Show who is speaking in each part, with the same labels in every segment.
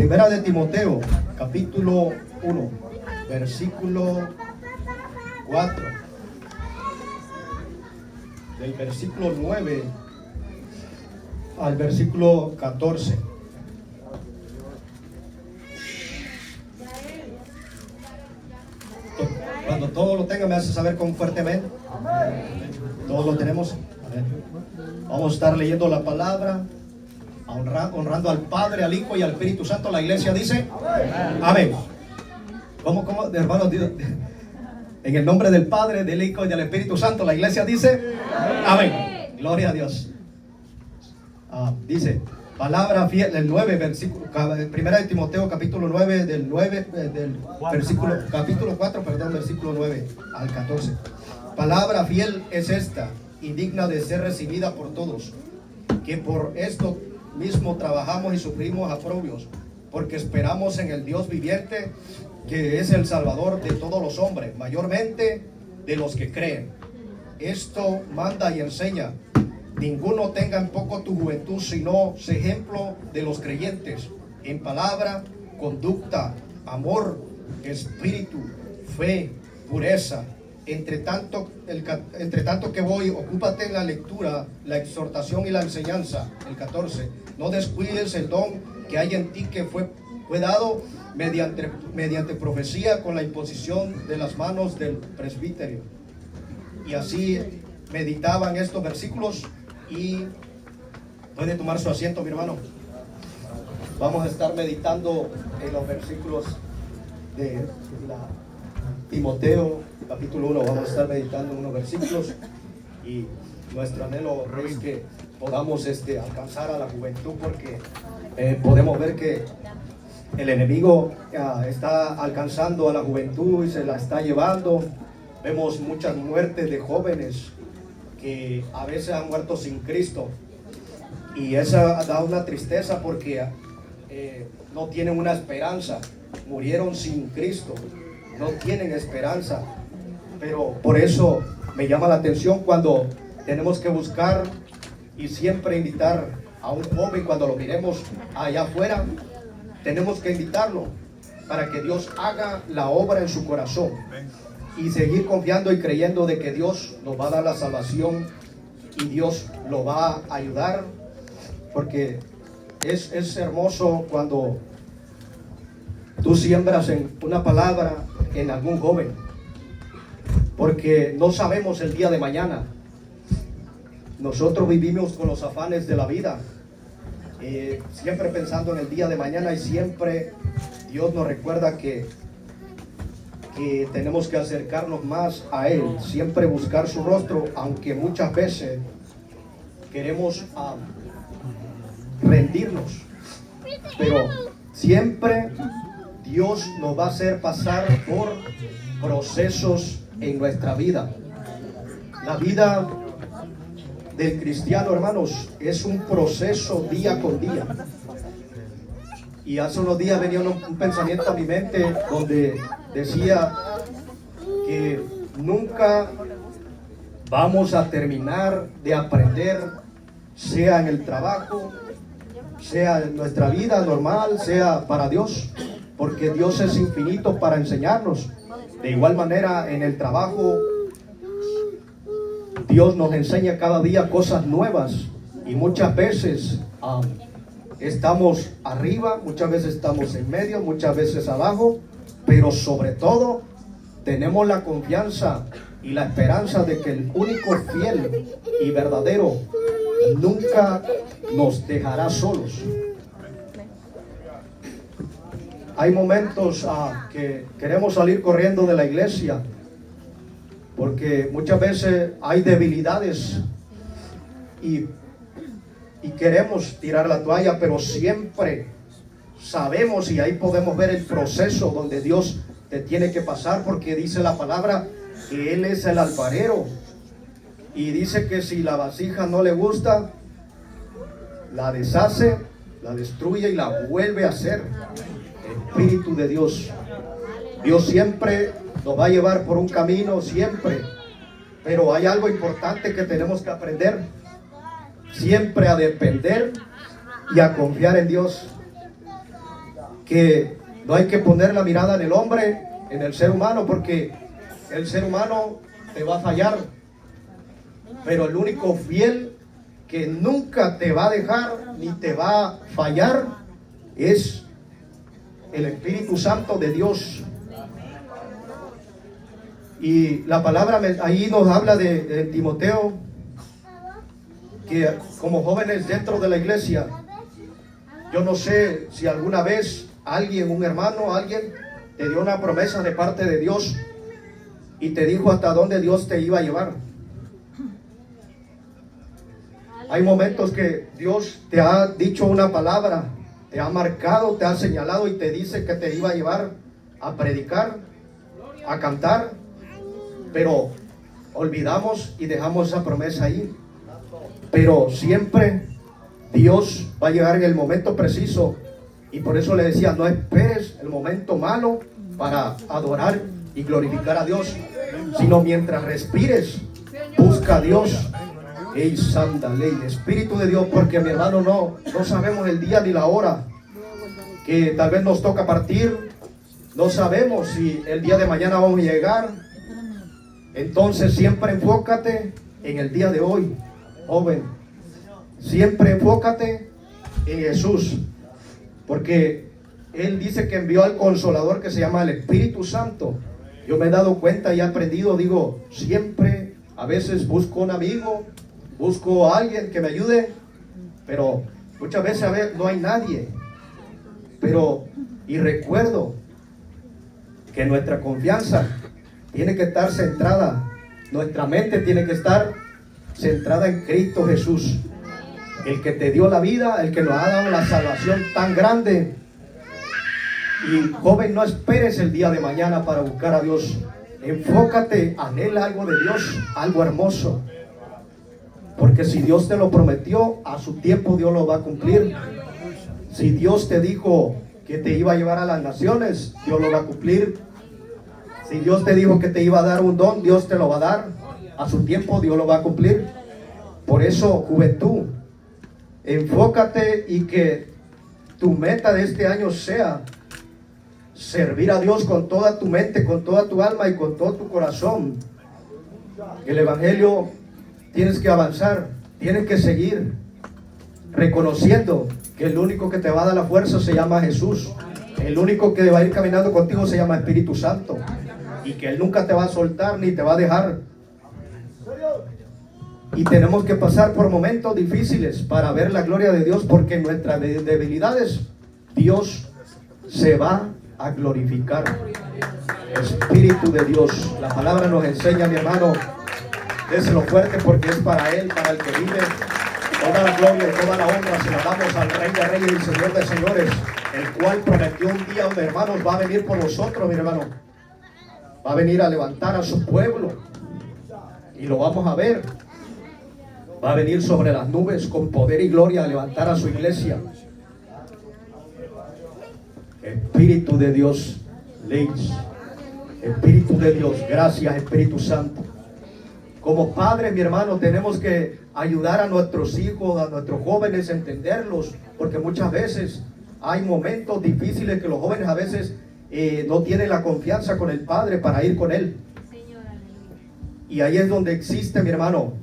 Speaker 1: Primera de Timoteo, capítulo 1, versículo 4. Del versículo 9 al versículo 14. Cuando todo lo tenga me hace saber con fuerte amén. Todos lo tenemos. Amén. Vamos a estar leyendo la palabra, honrando al Padre, al Hijo y al Espíritu Santo. La iglesia dice amén. ¿Cómo, hermanos? En el nombre del Padre, del Hijo y del Espíritu Santo, la iglesia dice amén. Gloria a Dios. Dice palabra fiel, el 9 versículo, primera de Timoteo capítulo 9 del versículo, capítulo 4, perdón, versículo 9 al 14. Palabra fiel es esta y digna de ser recibida por todos, que por esto mismo trabajamos y sufrimos aprobios, porque esperamos en el Dios viviente, que es el Salvador de todos los hombres, mayormente de los que creen. Esto manda y enseña: ninguno tenga en poco tu juventud, sino sé ejemplo de los creyentes, en palabra, conducta, amor, espíritu, fe, pureza. Entre tanto que voy, ocúpate en la lectura, la exhortación y la enseñanza. El 14. No descuides el don que hay en ti, que fue dado mediante profecía, con la imposición de las manos del presbiterio. Y así meditaban estos versículos. Y puede tomar su asiento, mi hermano. Vamos a estar meditando en los versículos de Timoteo capítulo 1. Vamos a estar meditando en unos versículos, y nuestro anhelo es que podamos alcanzar a la juventud, porque podemos ver que el enemigo está alcanzando a la juventud y se la está llevando. Vemos muchas muertes de jóvenes que a veces han muerto sin Cristo, y esa da una tristeza, porque no tienen una esperanza. Murieron sin Cristo, no tienen esperanza. Pero por eso me llama la atención cuando tenemos que buscar y siempre invitar a un joven. Cuando lo miremos allá afuera, tenemos que invitarlo para que Dios haga la obra en su corazón, y seguir confiando y creyendo de que Dios nos va a dar la salvación y Dios lo va a ayudar, porque es hermoso cuando tú siembras en una palabra en algún joven, porque no sabemos el día de mañana. Nosotros vivimos con los afanes de la vida, siempre pensando en el día de mañana, y siempre Dios nos recuerda que tenemos que acercarnos más a Él, siempre buscar su rostro, aunque muchas veces queremos rendirnos, pero siempre Dios nos va a hacer pasar por procesos en nuestra vida. La vida del cristiano, hermanos, es un proceso día con día. Y hace unos días venía un pensamiento a mi mente donde decía que nunca vamos a terminar de aprender, sea en el trabajo, sea en nuestra vida normal, sea para Dios, porque Dios es infinito para enseñarnos. De igual manera, en el trabajo, Dios nos enseña cada día cosas nuevas, y muchas veces estamos arriba, muchas veces estamos en medio, muchas veces abajo, pero sobre todo tenemos la confianza y la esperanza de que el único fiel y verdadero nunca nos dejará solos. Hay momentos que queremos salir corriendo de la iglesia, porque muchas veces hay debilidades y queremos tirar la toalla, pero siempre sabemos, y ahí podemos ver el proceso donde Dios te tiene que pasar, porque dice la palabra que Él es el alfarero, y dice que si la vasija no le gusta, la deshace, la destruye y la vuelve a hacer. Espíritu de Dios, Dios siempre nos va a llevar por un camino, siempre, pero hay algo importante que tenemos que aprender: siempre a depender y a confiar en Dios. que no hay que poner la mirada en el hombre, en el ser humano, porque el ser humano te va a fallar, pero el único fiel que nunca te va a dejar ni te va a fallar es el Espíritu Santo de Dios. Y la palabra ahí nos habla de Timoteo, que como jóvenes dentro de la iglesia, yo no sé si alguna vez alguien, un hermano, alguien te dio una promesa de parte de Dios y te dijo hasta dónde Dios te iba a llevar. Hay momentos que Dios te ha dicho una palabra, te ha marcado, te ha señalado y te dice que te iba a llevar a predicar, a cantar, pero olvidamos y dejamos esa promesa ahí. Pero siempre Dios va a llegar en el momento preciso, y por eso le decía, no esperes el momento malo para adorar y glorificar a Dios, sino mientras respires, busca a Dios. Ey, santa ley, Espíritu de Dios, porque mi hermano, no sabemos el día ni la hora que tal vez nos toca partir. No sabemos si el día de mañana vamos a llegar. Entonces siempre enfócate en el día de hoy, joven. Siempre enfócate en Jesús, porque Él dice que envió al Consolador, que se llama el Espíritu Santo. Yo me he dado cuenta y he aprendido, digo, siempre, a veces busco un amigo, busco a alguien que me ayude, pero muchas veces a ver, no hay nadie. Y recuerdo que nuestra confianza tiene que estar centrada, nuestra mente tiene que estar centrada en Cristo Jesús, el que te dio la vida, el que nos ha dado la salvación tan grande. Y joven, no esperes el día de mañana para buscar a Dios. Enfócate, anhela algo de Dios, algo hermoso, porque si Dios te lo prometió, a su tiempo Dios lo va a cumplir. Si Dios te dijo que te iba a llevar a las naciones, Dios lo va a cumplir. Si Dios te dijo que te iba a dar un don, Dios te lo va a dar. A su tiempo Dios lo va a cumplir. Por eso, juventud, enfócate y que tu meta de este año sea servir a Dios con toda tu mente, con toda tu alma y con todo tu corazón. El Evangelio tienes que avanzar, tienes que seguir reconociendo que el único que te va a dar la fuerza se llama Jesús. El único que va a ir caminando contigo se llama Espíritu Santo, y que Él nunca te va a soltar ni te va a dejar. Y tenemos que pasar por momentos difíciles para ver la gloria de Dios, porque en nuestras debilidades Dios se va a glorificar. Espíritu de Dios, la palabra nos enseña, mi hermano, déselo fuerte, porque es para Él, para el que vive. Toda la gloria y toda la honra se la damos al Rey de Reyes y Señor de Señores, el cual prometió un día donde, hermanos, va a venir por nosotros, mi hermano. Va a venir a levantar a su pueblo, y lo vamos a ver. Va a venir sobre las nubes con poder y gloria a levantar a su iglesia. Espíritu de Dios, Leis. Espíritu de Dios, gracias Espíritu Santo. Como padres, mi hermano, tenemos que ayudar a nuestros hijos, a nuestros jóvenes, a entenderlos, porque muchas veces hay momentos difíciles que los jóvenes a veces no tienen la confianza con el Padre para ir con Él. Y ahí es donde existe, mi hermano,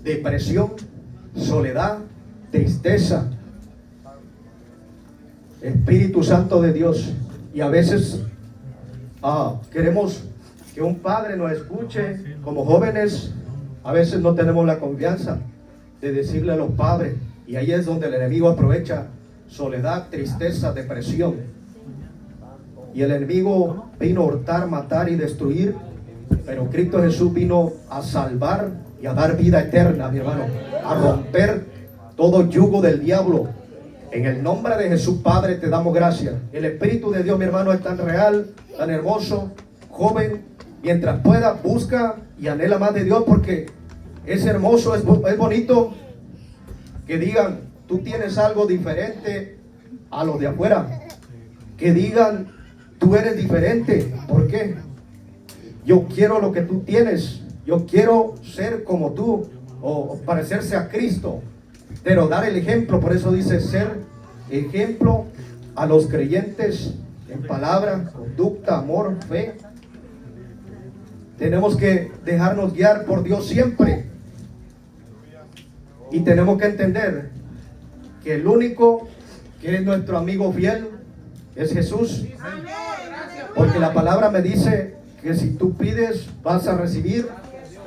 Speaker 1: depresión, soledad, tristeza. Espíritu Santo de Dios. Y a veces queremos que un padre nos escuche. Como jóvenes, a veces no tenemos la confianza de decirle a los padres, y ahí es donde el enemigo aprovecha soledad, tristeza, depresión. Y el enemigo vino a hurtar, matar y destruir, pero Cristo Jesús vino a salvar y a dar vida eterna, mi hermano, a romper todo yugo del diablo. En el nombre de Jesús, Padre, te damos gracias. El Espíritu de Dios, mi hermano, es tan real, tan hermoso. Joven, mientras pueda, busca y anhela más de Dios, porque es hermoso, es bonito que digan, tú tienes algo diferente a los de afuera. Que digan, tú eres diferente. ¿Por qué? Yo quiero lo que tú tienes. Yo quiero ser como tú, o parecerse a Cristo, pero dar el ejemplo. Por eso dice ser ejemplo a los creyentes en palabra, conducta, amor, fe. Tenemos que dejarnos guiar por Dios siempre. Y tenemos que entender que el único que es nuestro amigo fiel es Jesús. Porque la palabra me dice que si tú pides, vas a recibir.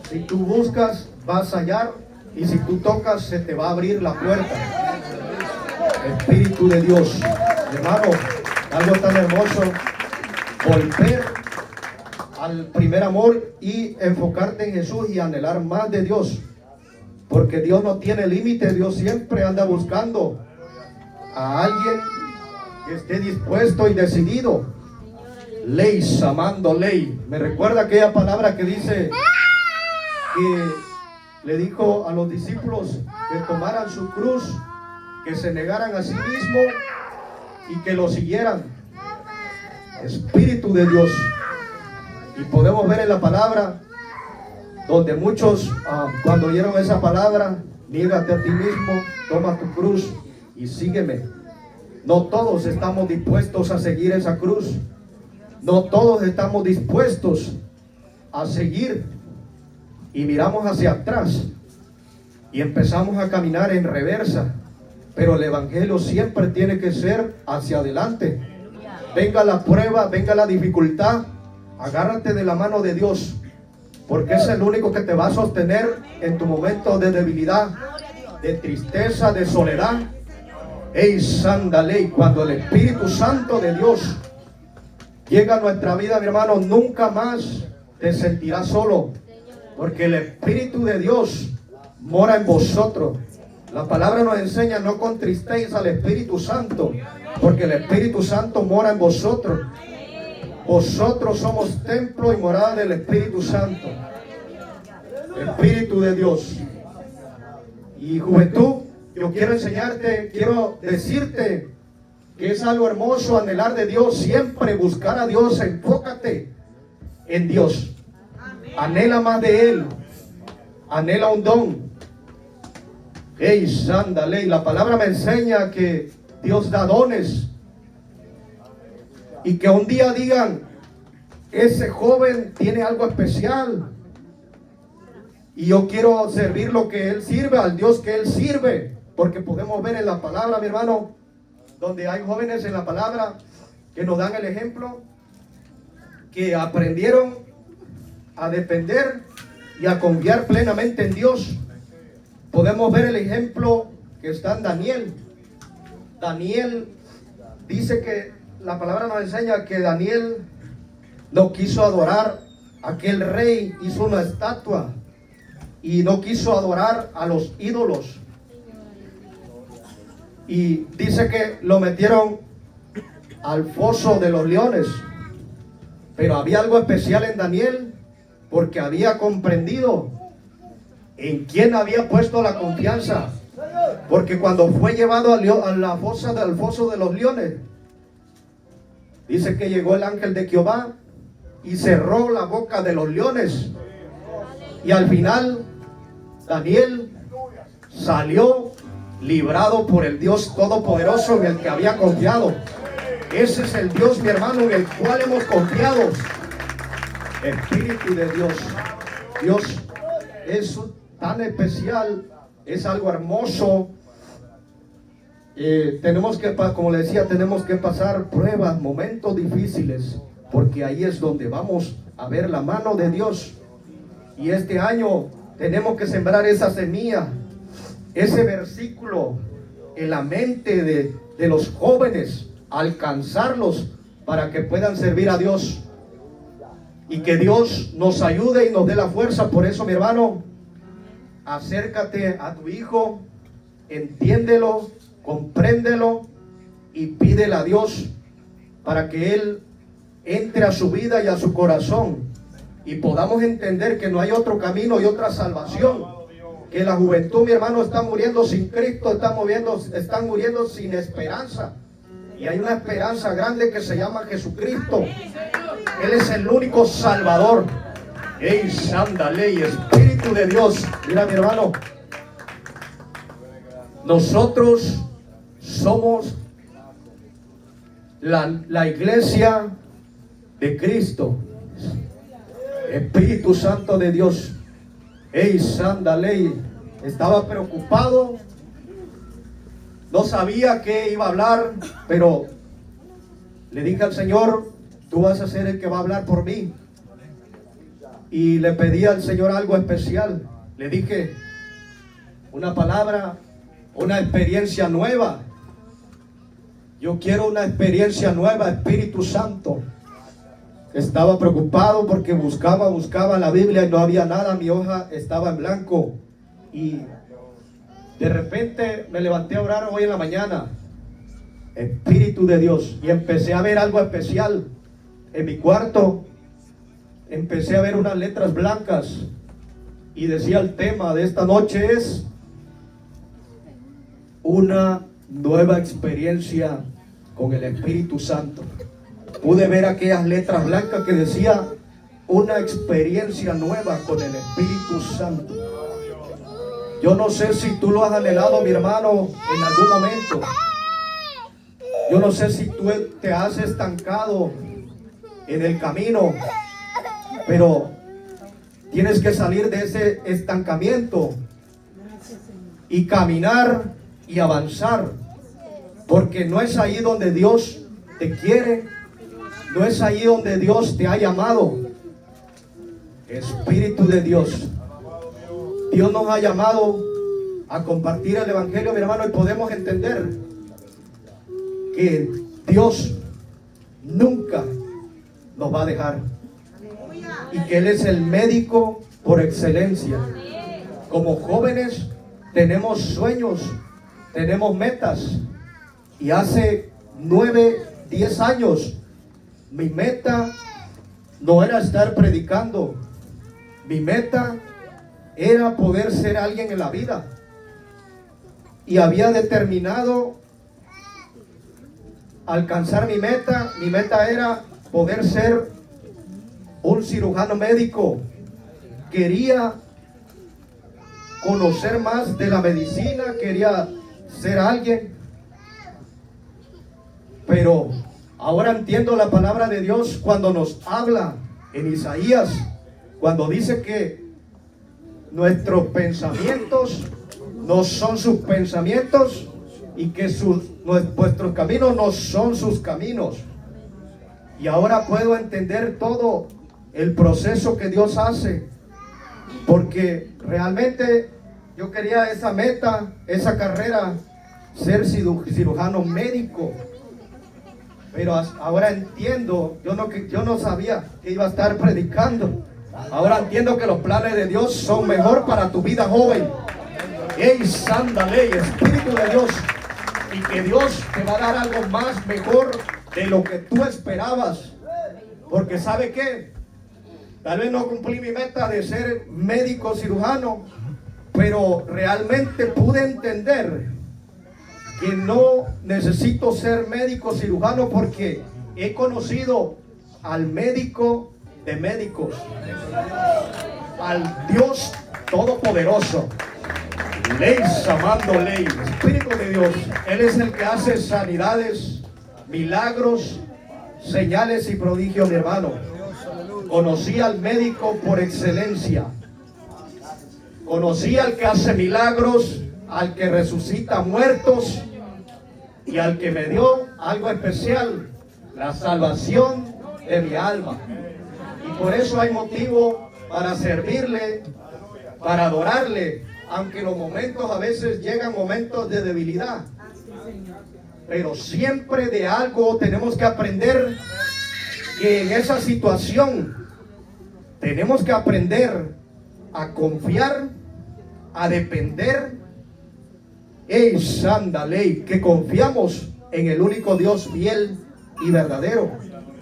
Speaker 1: Si tú buscas, vas a hallar. Y si tú tocas, se te va a abrir la puerta. Espíritu de Dios. Hermano, algo tan hermoso. Volver al primer amor y enfocarte en Jesús y anhelar más de Dios. Porque Dios no tiene límite. Dios siempre anda buscando a alguien que esté dispuesto y decidido. Ley, amando ley. Me recuerda aquella palabra que dice que le dijo a los discípulos que tomaran su cruz, que se negaran a sí mismos y que lo siguieran. Espíritu de Dios. Y podemos ver en la palabra donde muchos cuando oyeron esa palabra, niégate a ti mismo, toma tu cruz y sígueme. No todos estamos dispuestos a seguir esa cruz. No todos estamos dispuestos a seguir. Y miramos hacia atrás y empezamos a caminar en reversa. Pero el evangelio siempre tiene que ser hacia adelante. Venga la prueba, venga la dificultad, agárrate de la mano de Dios, porque es el único que te va a sostener en tu momento de debilidad, de tristeza, de soledad. Ey, santa ley, cuando el Espíritu Santo de Dios llega a nuestra vida, mi hermano, nunca más te sentirás solo, porque el Espíritu de Dios mora en vosotros. La palabra nos enseña: no contristéis al Espíritu Santo, porque el Espíritu Santo mora en vosotros. Vosotros somos templo y morada del Espíritu Santo, Espíritu de Dios. Y juventud, yo quiero enseñarte, quiero decirte que es algo hermoso anhelar de Dios, siempre buscar a Dios. Enfócate en Dios, anhela más de Él, anhela un don. Ey, santa ley, la palabra me enseña que Dios da dones. Y que un día digan: ese joven tiene algo especial. Y yo quiero servir lo que él sirve, al Dios que él sirve. Porque podemos ver en la palabra, mi hermano, donde hay jóvenes en la palabra que nos dan el ejemplo, que aprendieron a depender y a confiar plenamente en Dios. Podemos ver el ejemplo que está en Daniel. Daniel dice que la palabra nos enseña que Daniel no quiso adorar a aquel rey, hizo una estatua y no quiso adorar a los ídolos. Y dice que lo metieron al foso de los leones. Pero había algo especial en Daniel, porque había comprendido en quién había puesto la confianza. Porque cuando fue llevado al foso de los leones, dice que llegó el ángel de Jehová y cerró la boca de los leones. Y al final, Daniel salió librado por el Dios Todopoderoso en el que había confiado. Ese es el Dios, mi hermano, en el cual hemos confiado. Espíritu de Dios. Dios es tan especial, es algo hermoso. Tenemos que, como le decía, tenemos que pasar pruebas, momentos difíciles, porque ahí es donde vamos a ver la mano de Dios. Y este año tenemos que sembrar esa semilla, ese versículo en la mente de los jóvenes, alcanzarlos para que puedan servir a Dios. Y que Dios nos ayude y nos dé la fuerza. Por eso, mi hermano, acércate a tu hijo, entiéndelo, compréndelo y pídele a Dios para que Él entre a su vida y a su corazón y podamos entender que no hay otro camino y otra salvación, que la juventud, mi hermano, está muriendo sin Cristo, están muriendo sin esperanza, y hay una esperanza grande que se llama Jesucristo. Él es el único Salvador. ¡Ey, santa ley, Espíritu de Dios! Mira, mi hermano, nosotros somos la iglesia de Cristo, Espíritu Santo de Dios, Santa Ley, estaba preocupado, no sabía qué iba a hablar, pero le dije al Señor, tú vas a ser el que va a hablar por mí. Y le pedí al Señor algo especial. Le dije una palabra, una experiencia nueva. Yo quiero una experiencia nueva, Espíritu Santo. Estaba preocupado porque buscaba la Biblia y no había nada. Mi hoja estaba en blanco. Y de repente me levanté a orar hoy en la mañana. Espíritu de Dios. Y empecé a ver algo especial. En mi cuarto empecé a ver unas letras blancas. Y decía, el tema de esta noche es una nueva experiencia con el Espíritu Santo. Pude ver aquellas letras blancas que decía una experiencia nueva con el Espíritu Santo. Yo no sé si tú lo has anhelado, mi hermano, en algún momento. Yo no sé si tú te has estancado en el camino, pero tienes que salir de ese estancamiento y caminar y avanzar, porque no es ahí donde Dios te quiere, no es ahí donde Dios te ha llamado. Espíritu de Dios, Dios nos ha llamado a compartir el Evangelio, mi hermano, y podemos entender que Dios nunca nos va a dejar y que Él es el médico por excelencia. Como jóvenes tenemos sueños, tenemos metas, y hace 9, 10 años mi meta no era estar predicando. Mi meta era poder ser alguien en la vida, y había determinado alcanzar mi meta. Mi meta era poder ser un cirujano médico. Quería conocer más de la medicina, quería ser alguien. Pero ahora entiendo la palabra de Dios cuando nos habla en Isaías, cuando dice que nuestros pensamientos no son sus pensamientos y que vuestros caminos no son sus caminos. Y ahora puedo entender todo el proceso que Dios hace, porque realmente yo quería esa meta, esa carrera, ser cirujano médico. Pero ahora entiendo, yo no sabía que iba a estar predicando. Ahora entiendo que los planes de Dios son mejor para tu vida, joven. Santa Ley, Espíritu de Dios, y que Dios te va a dar algo más mejor de lo que tú esperabas. Porque ¿sabe qué? Tal vez no cumplí mi meta de ser médico cirujano, pero realmente pude entender que no necesito ser médico cirujano, porque he conocido al médico de médicos, al Dios Todopoderoso. Ley, amando ley, Espíritu de Dios. Él es el que hace sanidades, milagros, señales y prodigios, mi hermano. Conocí al médico por excelencia. Conocí al que hace milagros, al que resucita muertos y al que me dio algo especial, la salvación de mi alma. Y por eso hay motivo para servirle, para adorarle, aunque los momentos a veces llegan momentos de debilidad. Pero siempre de algo tenemos que aprender, que en esa situación tenemos que aprender a confiar, a depender. Santa Ley, que confiamos en el único Dios fiel y verdadero,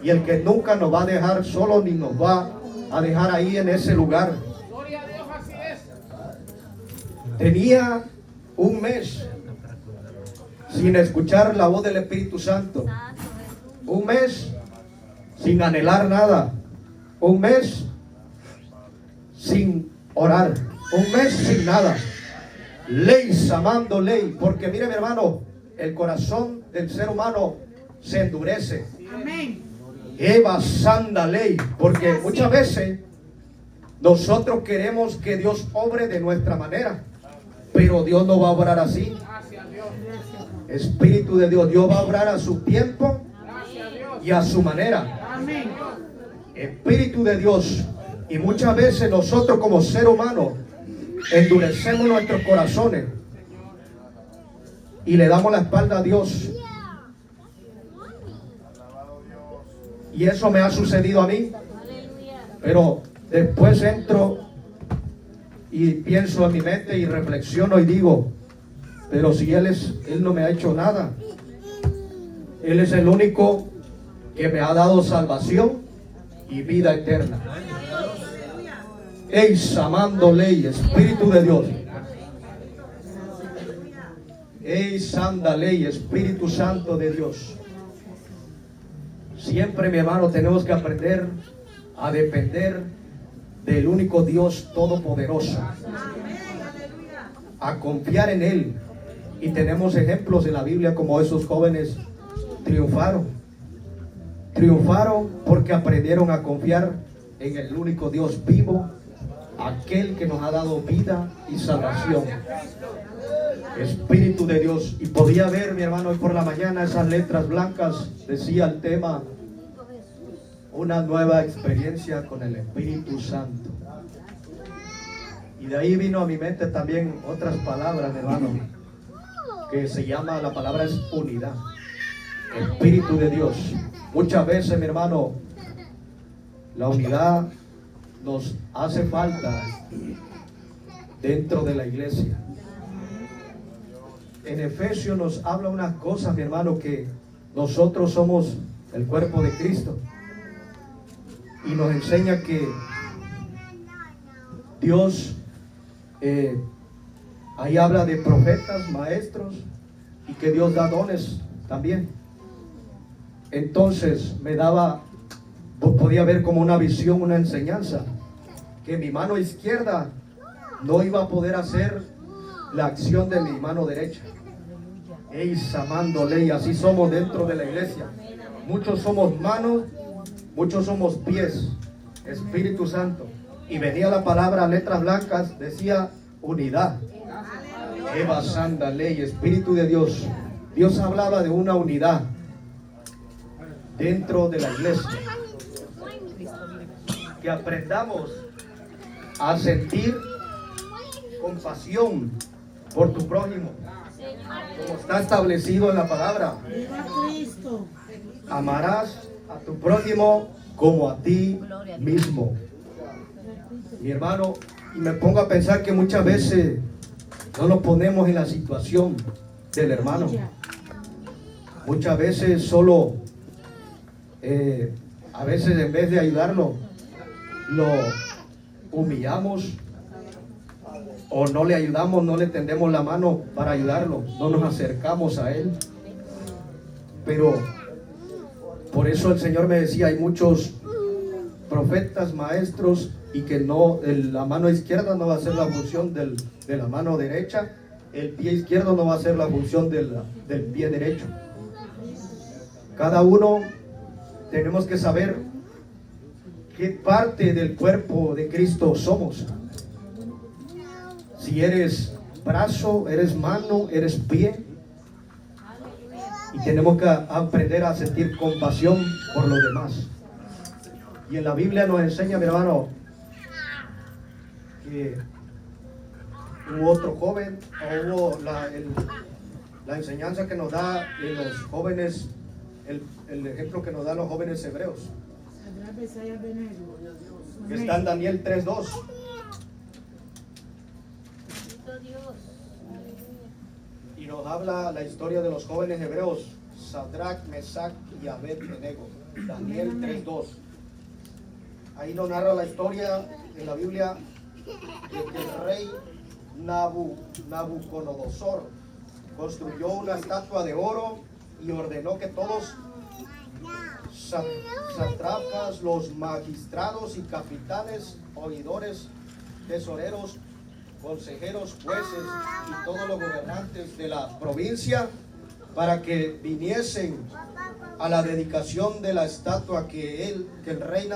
Speaker 1: y el que nunca nos va a dejar solo ni nos va a dejar ahí en ese lugar. Tenía un mes sin escuchar la voz del Espíritu Santo, un mes sin anhelar nada, un mes sin orar, un mes sin nada. Ley, amando ley, porque mire, mi hermano, el corazón del ser humano se endurece.
Speaker 2: Amén.
Speaker 1: Eva Sanda Ley, porque muchas veces nosotros queremos que Dios obre de nuestra manera, pero Dios no va a obrar así. Espíritu de Dios, Dios va a obrar a su tiempo y a su manera.
Speaker 2: Amén.
Speaker 1: Espíritu de Dios. Y muchas veces nosotros como ser humano endurecemos nuestros corazones y le damos la espalda a Dios. Y eso me ha sucedido a mí. Pero después entro y pienso en mi mente y reflexiono y digo, pero si Él no me ha hecho nada. Él es el único que me ha dado salvación y vida eterna. Eis amando ley, Espíritu de Dios. Eis anda ley, Espíritu Santo de Dios. Siempre, mi hermano, tenemos que aprender a depender del único Dios todopoderoso, a confiar en Él. Y tenemos ejemplos en la Biblia como esos jóvenes triunfaron porque aprendieron a confiar en el único Dios vivo, aquel que nos ha dado vida y salvación. Espíritu de Dios. Y podía ver, mi hermano, hoy por la mañana esas letras blancas, decía el tema, una nueva experiencia con el Espíritu Santo. Y de ahí vino a mi mente también otras palabras, mi hermano, que se llama, la palabra es unidad. Espíritu de Dios. Muchas veces, mi hermano, la unidad nos hace falta dentro de la iglesia. En Efesios nos habla unas cosas, mi hermano, que nosotros somos el cuerpo de Cristo. Y nos enseña que Dios, ahí habla de profetas, maestros, y que Dios da dones también. Entonces podía ver como una visión, una enseñanza, que mi mano izquierda no iba a poder hacer la acción de mi mano derecha. Eis amando ley, así somos dentro de la iglesia. Muchos somos manos, muchos somos pies. Espíritu Santo. Y venía la palabra, letras blancas, decía unidad. Eva Sanda Ley, Espíritu de Dios. Dios hablaba de una unidad dentro de la iglesia. Que aprendamos a sentir compasión por tu prójimo, como está establecido en la palabra. Amarás a tu prójimo como a ti mismo. Mi hermano, y me pongo a pensar que muchas veces no nos ponemos en la situación del hermano. Muchas veces solo, a veces en vez de ayudarlo, lo humillamos, o no le ayudamos, no le tendemos la mano para ayudarlo, no nos acercamos a él. Pero por eso el Señor me decía, hay muchos profetas, maestros, y que no, la mano izquierda no va a hacer la función de la mano derecha, el pie izquierdo no va a hacer la función del pie derecho. Cada uno tenemos que saber qué parte del cuerpo de Cristo somos. Si eres brazo, eres mano, eres pie. Y tenemos que aprender a sentir compasión por los demás. Y en la Biblia nos enseña, mi hermano, que hubo otro joven, o hubo la enseñanza que nos da en los jóvenes, el ejemplo que nos dan los jóvenes hebreos, que está en Daniel 3:2. Y nos habla la historia de los jóvenes hebreos, Sadrach, Mesach y Abed-Nego. Daniel 3:2. Ahí nos narra la historia en la Biblia de que el rey Nabucodonosor construyó una estatua de oro y ordenó que todos sátrapas, los magistrados y capitanes, oidores, tesoreros, consejeros, jueces y todos los gobernantes de la provincia, para que viniesen a la dedicación de la estatua que el rey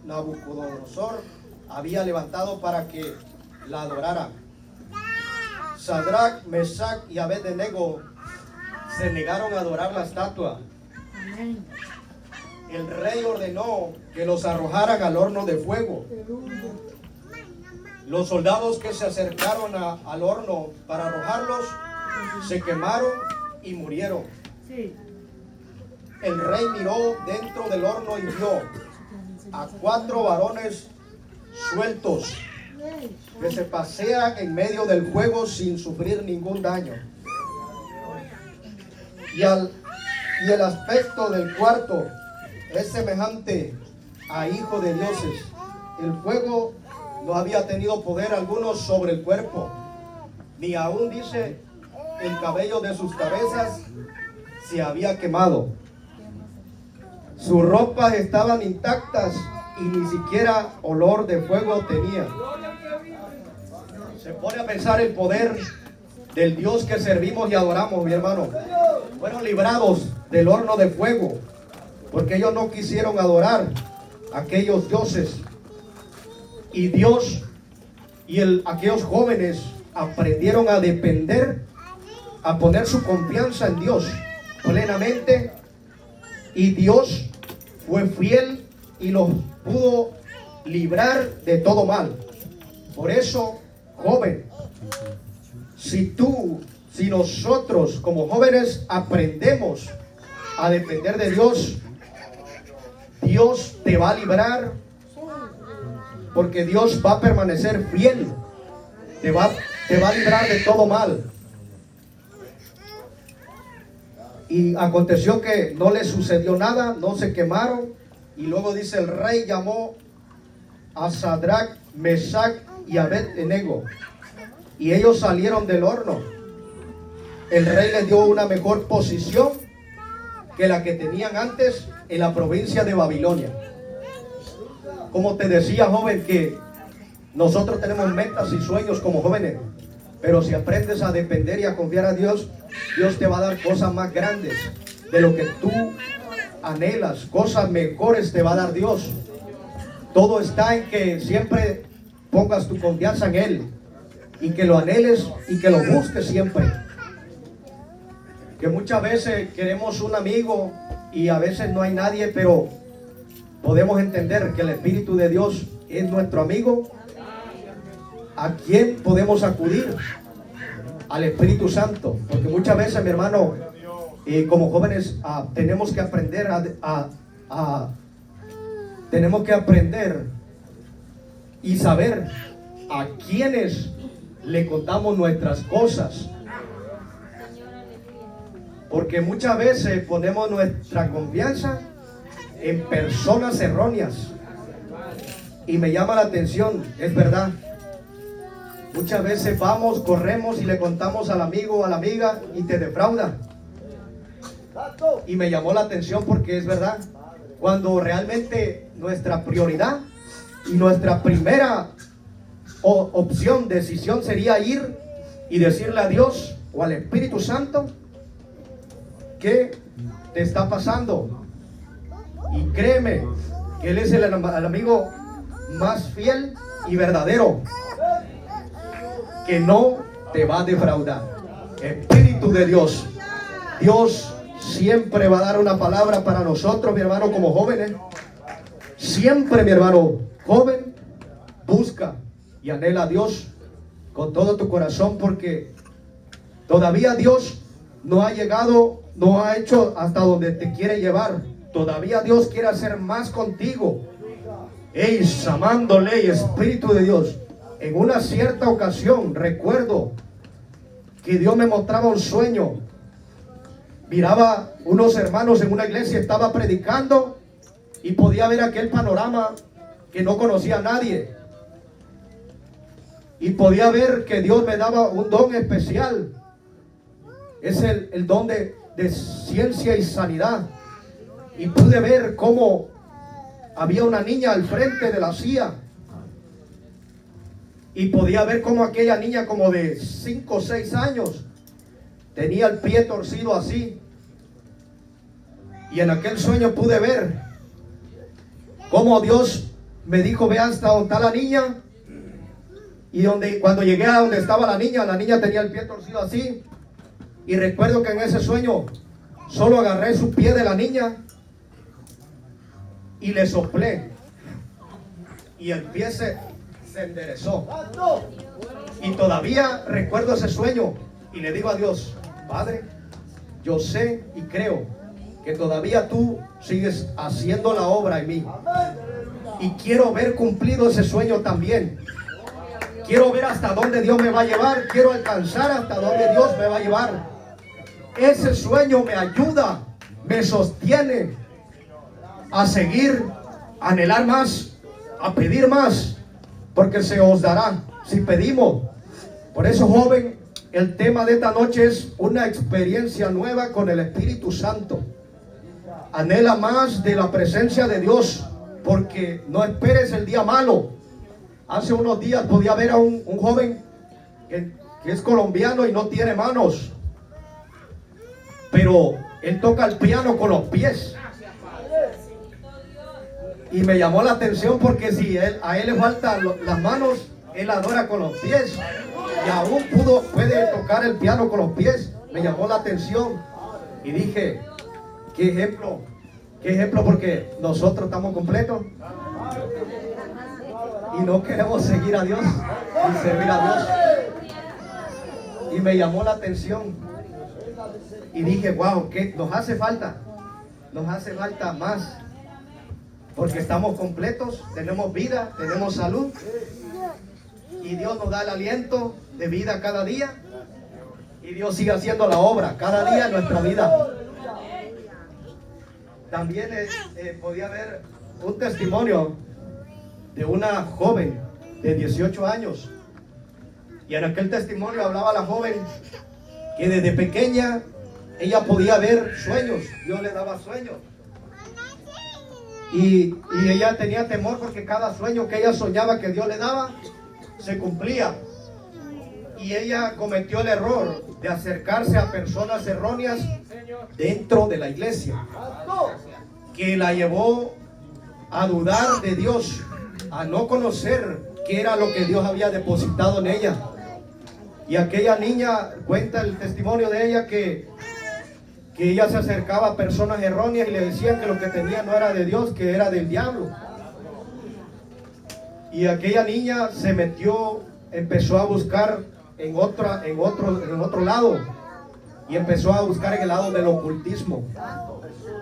Speaker 1: Nabucodonosor había levantado para que la adorara. Sadrach, Mesach y Abed-Nego se negaron a adorar la estatua. El rey ordenó que los arrojaran al horno de fuego. Los soldados que se acercaron al horno para arrojarlos se quemaron y murieron. El rey miró dentro del horno y vio a 4 varones sueltos que se pasean en medio del fuego sin sufrir ningún daño. Y el aspecto del cuarto es semejante a hijo de dioses. El fuego no había tenido poder alguno sobre el cuerpo, ni aún, dice, el cabello de sus cabezas se había quemado. Sus ropas estaban intactas y ni siquiera olor de fuego tenía. Se pone a pensar el poder del Dios que servimos y adoramos, mi hermano. Fueron librados del horno de fuego porque ellos no quisieron adorar a aquellos dioses. Y Dios y aquellos jóvenes aprendieron a depender, a poner su confianza en Dios plenamente, y Dios fue fiel y los pudo librar de todo mal. Por eso, joven, si nosotros como jóvenes aprendemos a depender de Dios, Dios te va a librar, porque Dios va a permanecer fiel, te va a librar de todo mal. Y aconteció que no les sucedió nada, no se quemaron. Y luego dice, el rey llamó a Sadrach, Mesach y Abed-Nego, y ellos salieron del horno. El rey les dio una mejor posición que la que tenían antes en la provincia de Babilonia. Como te decía, joven, que nosotros tenemos metas y sueños como jóvenes, pero si aprendes a depender y a confiar a Dios, Dios te va a dar cosas más grandes de lo que tú anhelas. Cosas mejores te va a dar Dios. Todo está en que siempre pongas tu confianza en Él, y que lo anheles y que lo busques siempre. Que muchas veces queremos un amigo y a veces no hay nadie, pero podemos entender que el Espíritu de Dios es nuestro amigo. ¿A quién podemos acudir? Al Espíritu Santo. Porque muchas veces, mi hermano, como jóvenes, tenemos que aprender tenemos que aprender y saber a quiénes le contamos nuestras cosas. Porque muchas veces ponemos nuestra confianza en personas erróneas. Y me llama la atención, es verdad. Muchas veces corremos y le contamos al amigo o a la amiga y te defrauda. Y me llamó la atención porque es verdad. Cuando realmente nuestra prioridad y nuestra primera opción, decisión sería ir y decirle a Dios o al Espíritu Santo qué te está pasando. Y créeme que Él es el amigo más fiel y verdadero, que no te va a defraudar. Espíritu de Dios, Dios siempre va a dar una palabra para nosotros, mi hermano, como jóvenes. Siempre, mi hermano joven, busca y anhela a Dios con todo tu corazón, porque todavía Dios no ha llegado, no ha hecho hasta donde te quiere llevar. Todavía Dios quiere hacer más contigo. Amándole, Espíritu de Dios. En una cierta ocasión recuerdo que Dios me mostraba un sueño. Miraba unos hermanos en una iglesia, estaba predicando y podía ver aquel panorama que no conocía a nadie. Y podía ver que Dios me daba un don especial. Es el don de ciencia y sanidad. Y pude ver cómo había una niña al frente de la silla. Y podía ver cómo aquella niña, como de 5 o 6 años, tenía el pie torcido así. Y en aquel sueño pude ver cómo Dios me dijo, ve hasta donde está la niña. Y cuando llegué a donde estaba la niña tenía el pie torcido así. Y recuerdo que en ese sueño solo agarré su pie de la niña y le soplé. Y el pie se enderezó. Y todavía recuerdo ese sueño. Y le digo a Dios, Padre, yo sé y creo que todavía tú sigues haciendo la obra en mí. Y quiero ver cumplido ese sueño también. Quiero ver hasta dónde Dios me va a llevar. Quiero alcanzar hasta dónde Dios me va a llevar. Ese sueño me ayuda, me sostiene a seguir, a anhelar más, a pedir más, porque se os dará si pedimos. Por eso, joven, el tema de esta noche es una experiencia nueva con el Espíritu Santo. Anhela más de la presencia de Dios, porque no esperes el día malo. Hace unos días podía ver a un joven que es colombiano y no tiene manos, pero él toca el piano con los pies. Y me llamó la atención porque si a él le faltan las manos, él adora con los pies. Y aún puede tocar el piano con los pies. Me llamó la atención. Y dije, qué ejemplo, porque nosotros estamos completos. Y no queremos seguir a Dios y servir a Dios. Y me llamó la atención. Y dije, wow, que nos hace falta más. Porque estamos completos, tenemos vida, tenemos salud. Y Dios nos da el aliento de vida cada día. Y Dios sigue haciendo la obra cada día en nuestra vida. También podía ver un testimonio de una joven de 18 años. Y en aquel testimonio hablaba la joven que desde pequeña ella podía ver sueños. Dios le daba sueños. Y ella tenía temor porque cada sueño que ella soñaba que Dios le daba se cumplía. Y ella cometió el error de acercarse a personas erróneas dentro de la iglesia, que la llevó a dudar de Dios, a no conocer qué era lo que Dios había depositado en ella. Y aquella niña cuenta el testimonio de ella que ella se acercaba a personas erróneas y le decían que lo que tenía no era de Dios, que era del diablo. Y aquella niña se metió, empezó a buscar en otro lado, y empezó a buscar en el lado del ocultismo.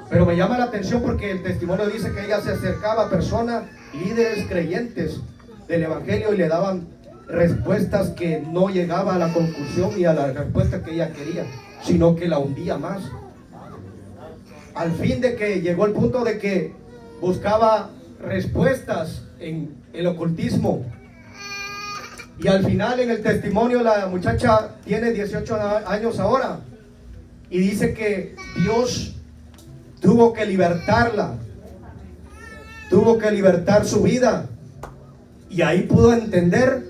Speaker 1: Pero me llama la atención porque el testimonio dice que ella se acercaba a personas, líderes creyentes del evangelio, y le daban respuestas que no llegaba a la conclusión y a la respuesta que ella quería, sino que la hundía más. Al fin de que llegó el punto de que buscaba respuestas en el ocultismo. Y al final, en el testimonio, la muchacha tiene 18 años ahora. Y dice que Dios tuvo que libertarla. Tuvo que libertar su vida. Y ahí pudo entender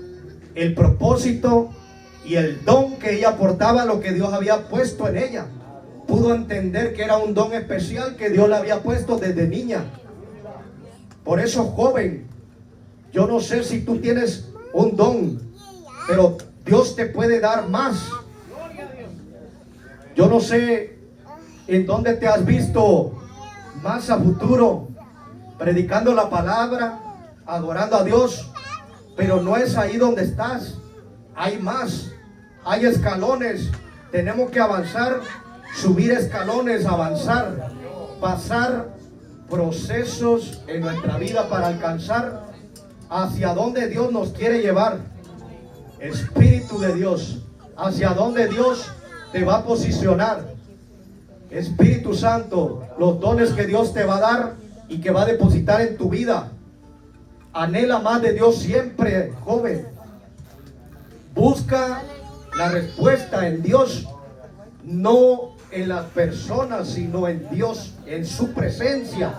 Speaker 1: el propósito y el don que ella aportaba, lo que Dios había puesto en ella. Pudo entender que era un don especial que Dios le había puesto desde niña. Por eso, joven, yo no sé si tú tienes un don, pero Dios te puede dar más. Yo no sé en dónde te has visto más a futuro, predicando la palabra, adorando a Dios, pero no es ahí donde estás. Hay más, hay escalones. Tenemos que avanzar, subir escalones, avanzar, pasar procesos en nuestra vida para alcanzar hacia donde Dios nos quiere llevar. Espíritu de Dios, hacia donde Dios te va a posicionar. Espíritu Santo, los dones que Dios te va a dar y que va a depositar en tu vida. Anhela más de Dios siempre, joven. Busca la respuesta en Dios, no en las personas, sino en Dios, en su presencia.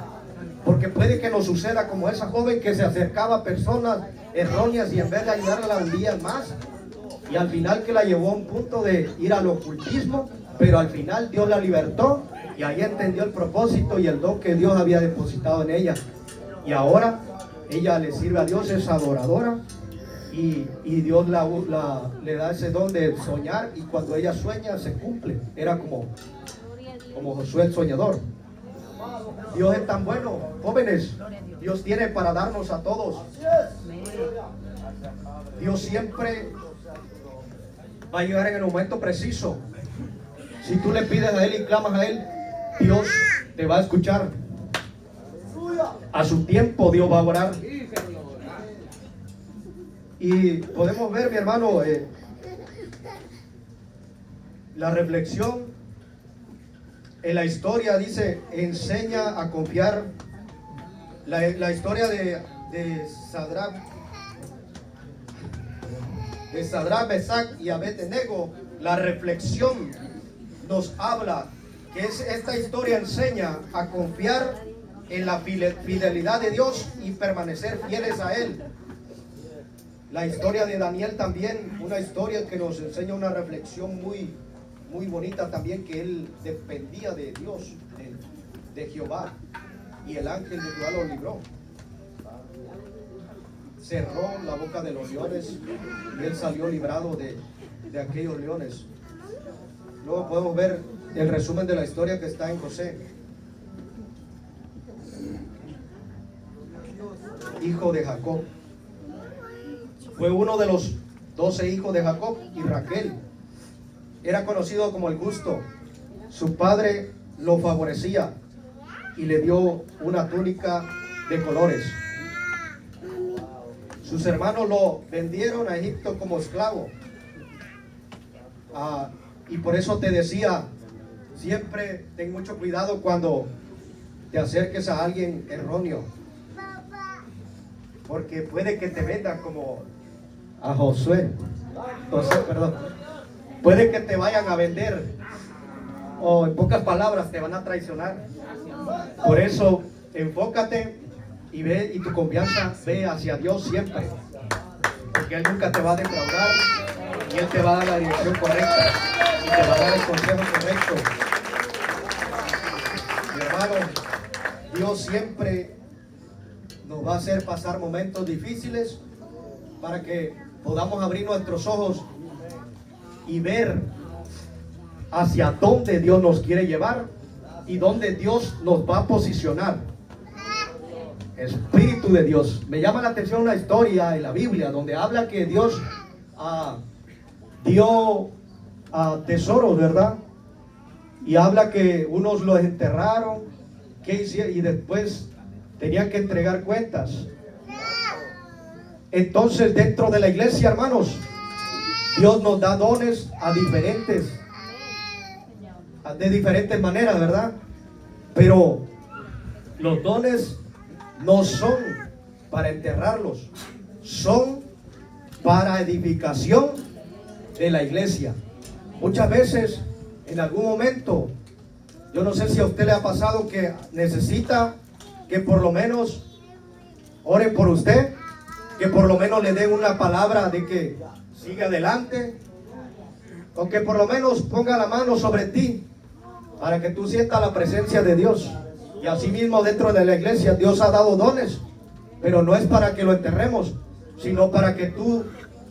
Speaker 1: Porque puede que nos suceda como esa joven que se acercaba a personas erróneas y en vez de ayudarla la hundían más. Y al final que la llevó a un punto de ir al ocultismo, pero al final Dios la libertó Y ahí entendió el propósito y el don que Dios había depositado en ella. Y ahora ella le sirve a Dios, es adoradora. Y Dios le da ese don de soñar. Y cuando ella sueña, se cumple. Era como Josué el soñador. Dios es tan bueno, jóvenes. Dios tiene para darnos a todos. Dios siempre va a llegar en el momento preciso. Si tú le pides a Él y clamas a Él, Dios te va a escuchar. A su tiempo Dios va a orar. Y podemos ver, mi hermano, la reflexión en la historia dice, enseña a confiar. La historia de Sadrach, Mesach y Abednego, la reflexión nos habla que esta historia enseña a confiar en la fidelidad de Dios y permanecer fieles a Él. La historia de Daniel también, una historia que nos enseña una reflexión muy, muy bonita también, que él dependía de Dios, de Jehová, y el ángel de Jehová lo libró. Cerró la boca de los leones y él salió librado de aquellos leones. Luego podemos ver el resumen de la historia que está en José, hijo de Jacob. Fue uno de los 12 hijos de Jacob y Raquel. Era conocido como el justo. Su padre lo favorecía y le dio una túnica de colores. Sus hermanos lo vendieron a Egipto como esclavo. Y por eso te decía, siempre ten mucho cuidado cuando te acerques a alguien erróneo, porque puede que te vendan como a Josué. Perdón. Puede que te vayan a vender, o en pocas palabras te van a traicionar. Por eso enfócate y ve, y tu confianza ve hacia Dios siempre, porque Él nunca te va a defraudar y Él te va a dar la dirección correcta y te va a dar el consejo correcto. Mi hermano, Dios siempre nos va a hacer pasar momentos difíciles para que podamos abrir nuestros ojos y ver hacia dónde Dios nos quiere llevar y dónde Dios nos va a posicionar. Espíritu de Dios. Me llama la atención una historia en la Biblia donde habla que Dios dio tesoros, ¿verdad? Y habla que unos los enterraron, ¿qué hicieron? Y después tenían que entregar cuentas. Entonces, dentro de la iglesia, hermanos, Dios nos da dones de diferentes maneras, ¿verdad? Pero los dones no son para enterrarlos, son para edificación de la iglesia. Muchas veces, en algún momento, yo no sé si a usted le ha pasado que necesita que por lo menos oren por usted, que por lo menos le den una palabra de que siga adelante, o que por lo menos ponga la mano sobre ti para que tú sientas la presencia de Dios. Y así mismo dentro de la iglesia Dios ha dado dones, pero no es para que lo enterremos, sino para que tú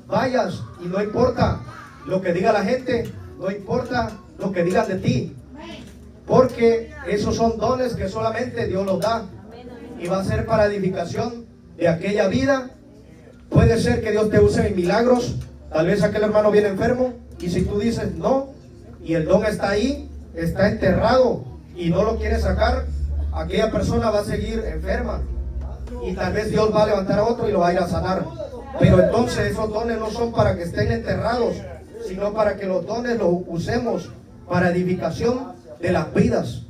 Speaker 1: vayas y no importa lo que diga la gente, no importa lo que digan de ti, porque esos son dones que solamente Dios los da y va a ser para edificación de aquella vida. Puede ser que Dios te use en milagros. Tal vez aquel hermano viene enfermo y si tú dices no y el don está ahí, está enterrado y no lo quieres sacar, aquella persona va a seguir enferma y tal vez Dios va a levantar a otro y lo va a ir a sanar. Pero entonces esos dones no son para que estén enterrados, sino para que los dones los usemos para edificación de las vidas.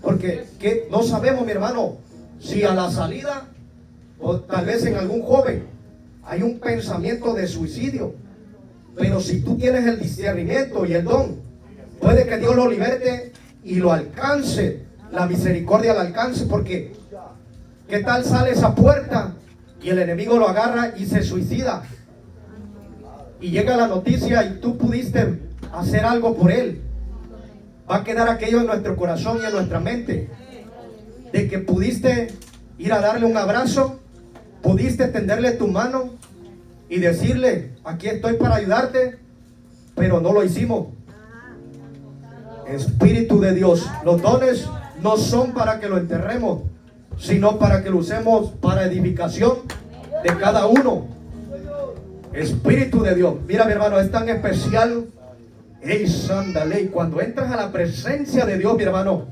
Speaker 1: Porque no sabemos, mi hermano, si a la salida o tal vez en algún joven hay un pensamiento de suicidio, pero si tú tienes el discernimiento y el don, puede que Dios lo liberte y lo alcance, la misericordia lo alcance, porque ¿qué tal sale esa puerta y el enemigo lo agarra y se suicida? Y llega la noticia y tú pudiste hacer algo por él. va a quedar aquello en nuestro corazón y en nuestra mente, de que pudiste ir a darle un abrazo, pudiste tenderle tu mano y decirle, aquí estoy para ayudarte, pero no lo hicimos. Espíritu de Dios, los dones no son para que lo enterremos, sino para que lo usemos para edificación de cada uno. Espíritu de Dios, mira mi hermano, es tan especial. Ey, santa ley, cuando entras a la presencia de Dios, mi hermano,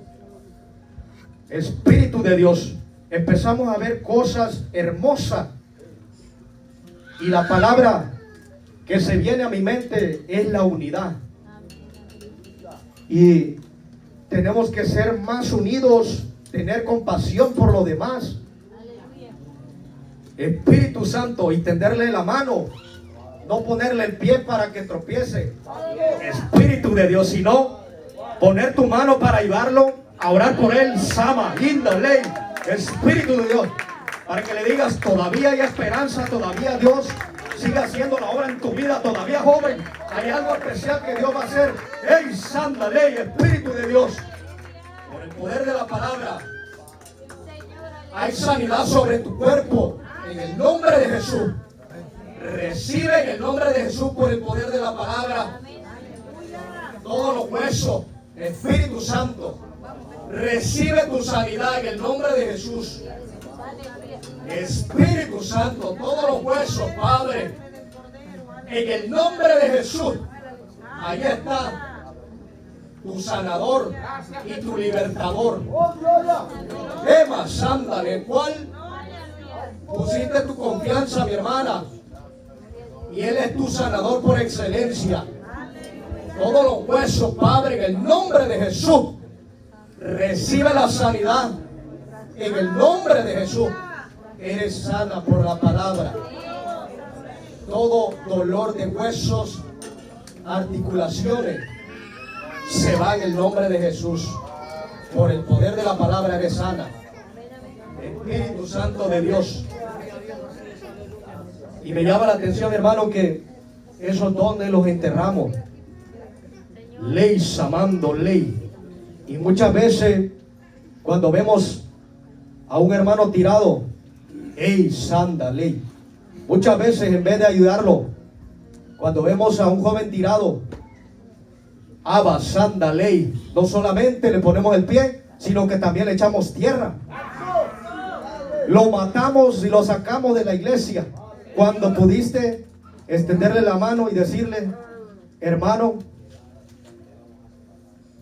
Speaker 1: Espíritu de Dios, empezamos a ver cosas hermosas. Y la palabra que se viene a mi mente es la unidad. Y tenemos que ser más unidos, tener compasión por los demás. Espíritu Santo, y tenderle la mano, no ponerle el pie para que tropiece. Espíritu de Dios, sino poner tu mano para ayudarlo, a orar por él. Sama, linda ley, Espíritu de Dios, para que le digas, todavía hay esperanza, todavía Dios sigue haciendo la obra en tu vida, todavía joven, hay algo especial que Dios va a hacer. ¡Ey, santa ley, Espíritu de Dios! Por el poder de la palabra, hay sanidad sobre tu cuerpo, en el nombre de Jesús. Recibe en el nombre de Jesús, por el poder de la palabra, todos los huesos. Espíritu Santo, recibe tu sanidad en el nombre de Jesús. Espíritu Santo, todos los huesos, Padre, en el nombre de Jesús. Ahí está tu sanador y tu libertador. Ema Santa, en el cual pusiste tu confianza, mi hermana, y Él es tu sanador por excelencia. Todos los huesos, Padre, en el nombre de Jesús, recibe la sanidad en el nombre de Jesús. Eres sana por la palabra. Todo dolor de huesos, articulaciones, se va en el nombre de Jesús. Por el poder de la palabra eres sana. Espíritu Santo de Dios. Y me llama la atención, hermano, que esos dones los enterramos. Ley, samando ley. Y muchas veces, cuando vemos a un hermano tirado, ey, santa ley. Muchas veces, en vez de ayudarlo, cuando vemos a un joven tirado, aba, santa ley, no solamente le ponemos el pie, sino que también le echamos tierra. Lo matamos y lo sacamos de la iglesia. Cuando pudiste extenderle la mano y decirle, hermano,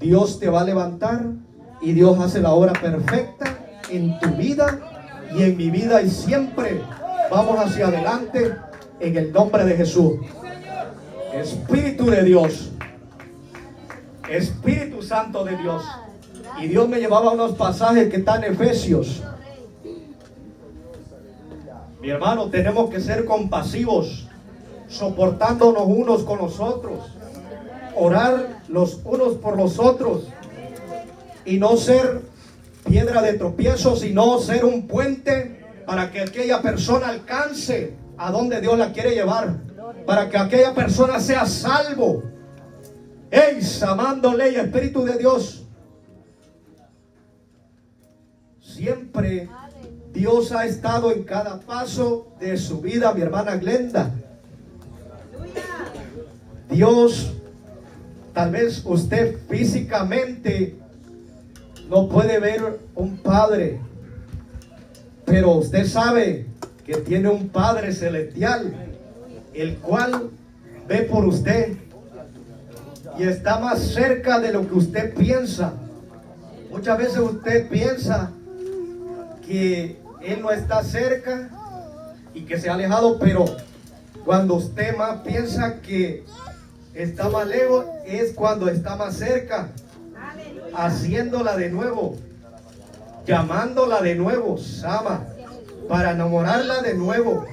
Speaker 1: Dios te va a levantar y Dios hace la obra perfecta en tu vida y en mi vida, y siempre vamos hacia adelante en el nombre de Jesús. Espíritu de Dios, Espíritu Santo de Dios. Y Dios me llevaba a unos pasajes que están en Efesios. Mi hermano, tenemos que ser compasivos, soportándonos unos con los otros, orar los unos por los otros, y no ser piedra de tropiezo, sino ser un puente para que aquella persona alcance a donde Dios la quiere llevar, para que aquella persona sea salvo. ¡Ey, amándole, Espíritu de Dios! Siempre Dios ha estado en cada paso de su vida, mi hermana Glenda. Dios, tal vez usted físicamente no puede ver un padre, pero usted sabe que tiene un Padre celestial, el cual ve por usted y está más cerca de lo que usted piensa. Muchas veces usted piensa que Él no está cerca y que se ha alejado, pero cuando usted más piensa que está más lejos, es cuando está más cerca, haciéndola de nuevo, llamándola de nuevo, Sama, para enamorarla de nuevo,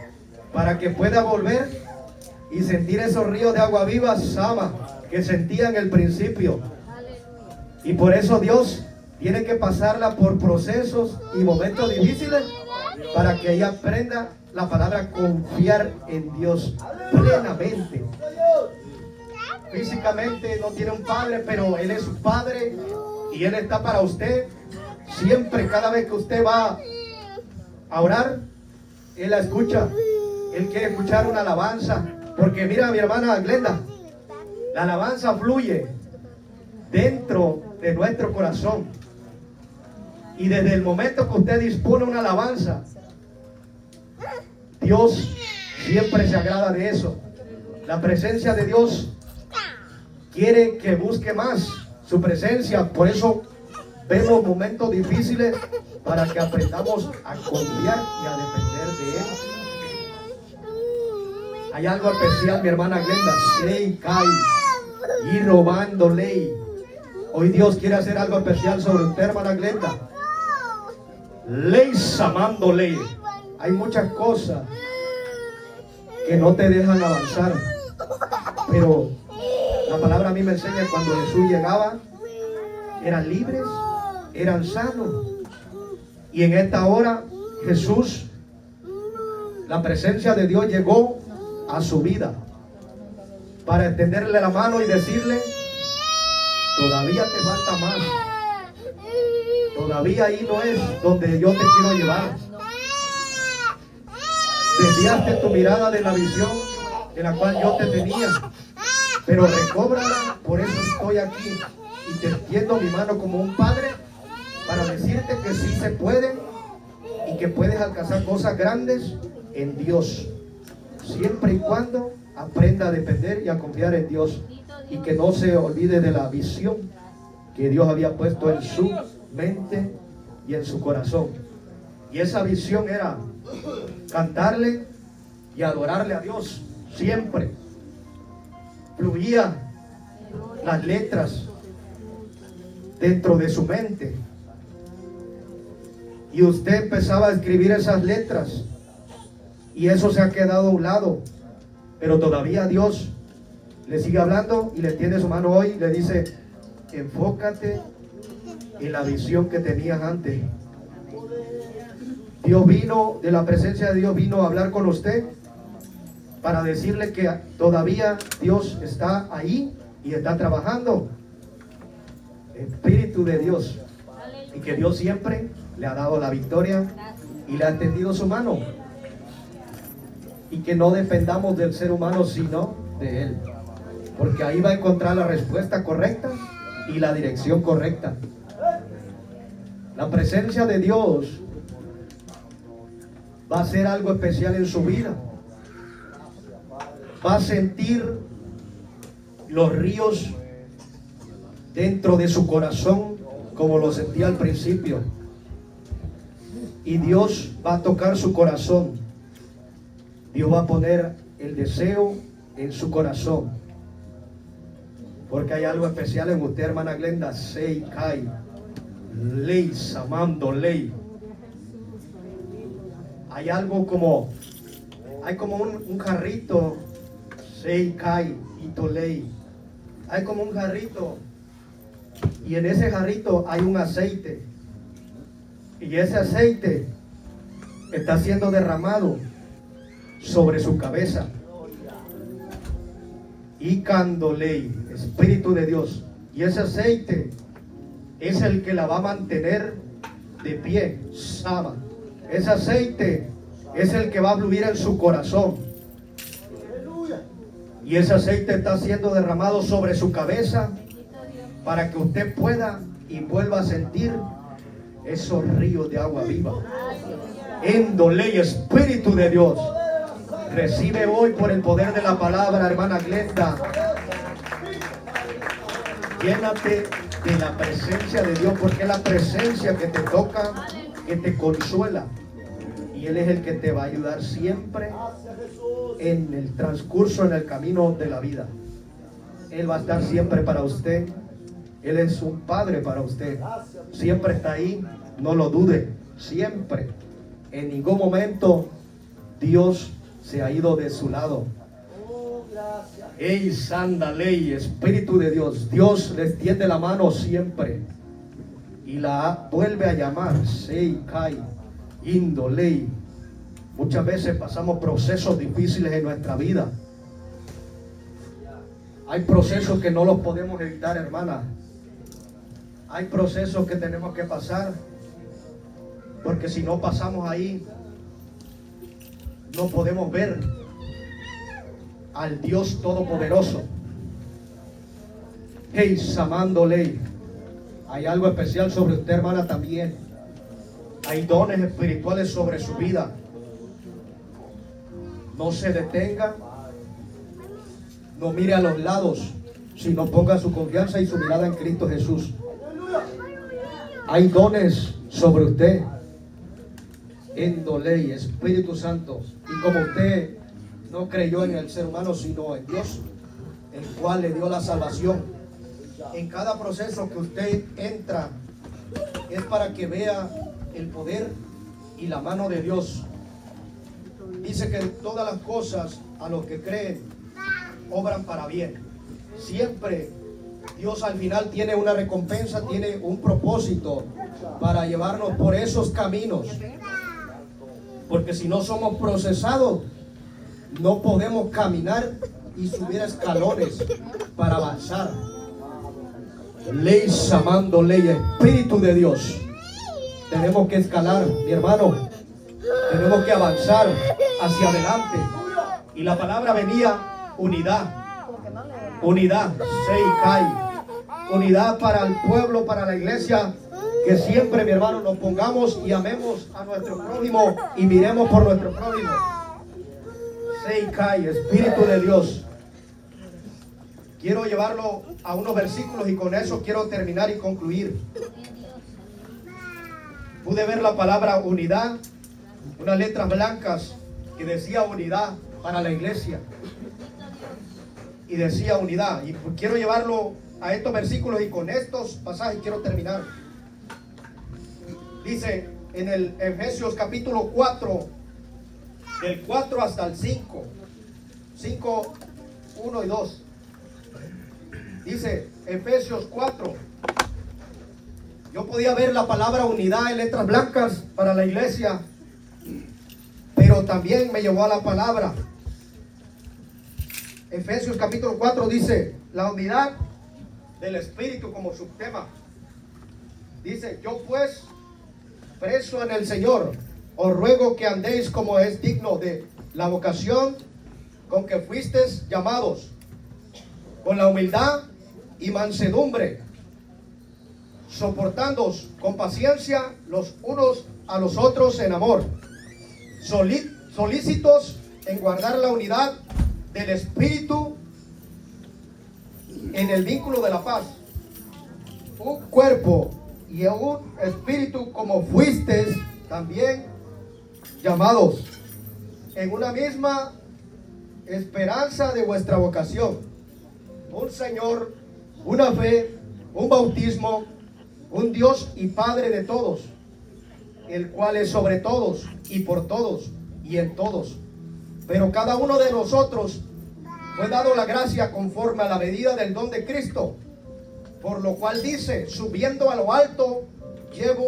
Speaker 1: para que pueda volver y sentir esos ríos de agua viva, Sama, que sentía en el principio. Y por eso Dios tiene que pasarla por procesos y momentos difíciles para que ella aprenda la palabra confiar en Dios plenamente. físicamente no tiene un padre, pero Él es su padre y Él está para usted. Siempre, cada vez que usted va a orar, Él la escucha. Él quiere escuchar una alabanza. Porque mira, mi hermana Glenda, la alabanza fluye dentro de nuestro corazón. Y desde el momento que usted dispone una alabanza, Dios siempre se agrada de eso. La presencia de Dios quiere que busque más su presencia. Por eso vemos momentos difíciles, para que aprendamos a confiar y a depender de Él. Hay algo especial, mi hermana Glenda. Sei Kai y robando ley. Hoy Dios quiere hacer algo especial sobre usted, hermana Glenda. Ley samando ley. Hay muchas cosas que no te dejan avanzar, pero la palabra a mí me enseña que cuando Jesús llegaba, eran libres, eran sanos. Y en esta hora Jesús, la presencia de Dios llegó a su vida para extenderle la mano y decirle: todavía te falta más, todavía ahí no es donde yo te quiero llevar. Desviaste tu mirada de la visión en la cual yo te tenía, pero recóbrala. Por eso estoy aquí y te extiendo mi mano como un padre, para decirte que sí se puede y que puedes alcanzar cosas grandes en Dios, siempre y cuando aprenda a depender y a confiar en Dios, y que no se olvide de la visión que Dios había puesto en su mente y en su corazón. Y esa visión era cantarle y adorarle a Dios siempre. Fluía las letras dentro de su mente, y usted empezaba a escribir esas letras, y eso se ha quedado a un lado. Pero todavía Dios le sigue hablando y le tiende su mano hoy y le dice: enfócate en la visión que tenías antes. Dios vino, de la presencia de Dios vino a hablar con usted para decirle que todavía Dios está ahí y está trabajando. Espíritu de Dios. Y que Dios siempre le ha dado la victoria y le ha extendido su mano. Y que no dependamos del ser humano, sino de Él. Porque ahí va a encontrar la respuesta correcta y la dirección correcta. La presencia de Dios va a hacer algo especial en su vida. Va a sentir los ríos dentro de su corazón, como lo sentía al principio. Y Dios va a tocar su corazón. Dios va a poner el deseo en su corazón. Porque hay algo especial en usted, hermana Glenda. Sei Kai, ley, samando ley. Hay algo como, hay como un jarrito. Sei Kai, ito ley. Hay como un jarrito, y en ese jarrito hay un aceite, y ese aceite está siendo derramado sobre su cabeza. Y candolei, Espíritu de Dios. Y ese aceite es el que la va a mantener de pie, Sama. Ese aceite es el que va a fluir en su corazón. Y ese aceite está siendo derramado sobre su cabeza, para que usted pueda y vuelva a sentir esos ríos de agua viva. Endolei, Espíritu de Dios. Recibe hoy por el poder de la palabra, hermana Glenda. Llénate de la presencia de Dios, porque es la presencia que te toca, que te consuela. Y Él es el que te va a ayudar siempre en el transcurso, en el camino de la vida. Él va a estar siempre para usted. Él es un padre para usted. Siempre está ahí, no lo dude. Siempre. En ningún momento Dios se ha ido de su lado. Ey, santa ley, Espíritu de Dios. Dios le extiende la mano siempre y la vuelve a llamar. Sei Kai, Indolei. Muchas veces pasamos procesos difíciles en nuestra vida. Hay procesos que no los podemos evitar, hermana. Hay procesos que tenemos que pasar, porque si no pasamos ahí, no podemos ver al Dios Todopoderoso. Hey, Samándole, hay algo especial sobre usted, hermana, también. Hay dones espirituales sobre su vida. No se detenga, no mire a los lados, sino ponga su confianza y su mirada en Cristo Jesús. Hay dones sobre usted. Endolei, Espíritu Santo. Y como usted no creyó en el ser humano, sino en Dios, el cual le dio la salvación, en cada proceso que usted entra es para que vea el poder y la mano de Dios. Dice que todas las cosas a los que creen obran para bien. Siempre Dios al final tiene una recompensa, tiene un propósito para llevarnos por esos caminos. Porque si no somos procesados, no podemos caminar y subir escalones para avanzar. Ley llamando ley, Espíritu de Dios. Tenemos que escalar, mi hermano. Tenemos que avanzar hacia adelante. Y la palabra venía unidad. Unidad, Seikai. Unidad para el pueblo, para la iglesia. Que siempre, mi hermano, nos pongamos y amemos a nuestro prójimo y miremos por nuestro prójimo. Seikai, Espíritu de Dios. Quiero llevarlo a unos versículos y con eso quiero terminar y concluir. Pude ver la palabra unidad, unas letras blancas que decía unidad para la iglesia. Y decía unidad. Y quiero llevarlo a estos versículos y con estos pasajes quiero terminar. Dice en el Efesios capítulo 4, del 4 hasta el 5, 5, 1 y 2. Dice Efesios 4. Yo podía ver la palabra unidad en letras blancas para la iglesia, pero también me llevó a la palabra. Efesios capítulo 4 dice, la unidad del Espíritu como subtema. Dice, yo pues, preso en el Señor, os ruego que andéis como es digno de la vocación con que fuisteis llamados, con la humildad y mansedumbre, soportándoos con paciencia los unos a los otros en amor, solícitos en guardar la unidad del Espíritu en el vínculo de la paz. Un cuerpo y un espíritu, como fuisteis también llamados, en una misma esperanza de vuestra vocación. Un Señor, una fe, un bautismo, un Dios y Padre de todos, el cual es sobre todos y por todos y en todos. Pero cada uno de nosotros fue dado la gracia conforme a la medida del don de Cristo, por lo cual dice, subiendo a lo alto,